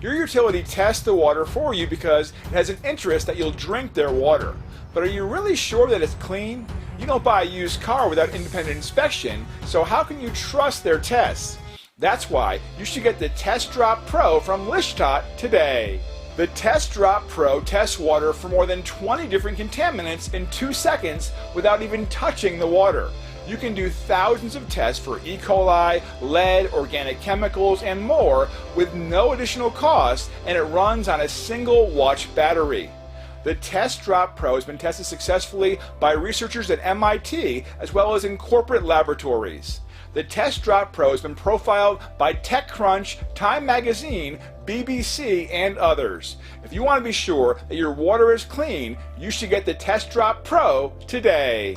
Your utility tests the water for you because it has an interest that you'll drink their water. But are you really sure that it's clean? You don't buy a used car without independent inspection, so how can you trust their tests? That's why you should get the Test Drop Pro from Lishtot today. The Test Drop Pro tests water for more than 20 different contaminants in 2 seconds without even touching the water. You can do thousands of tests for E. coli, lead, organic chemicals, and more with no additional cost, and it runs on a single watch battery. The Test Drop Pro has been tested successfully by researchers at MIT as well as in corporate laboratories. The Test Drop Pro has been profiled by TechCrunch, Time Magazine, BBC, and others. If you want to be sure that your water is clean, you should get the Test Drop Pro today.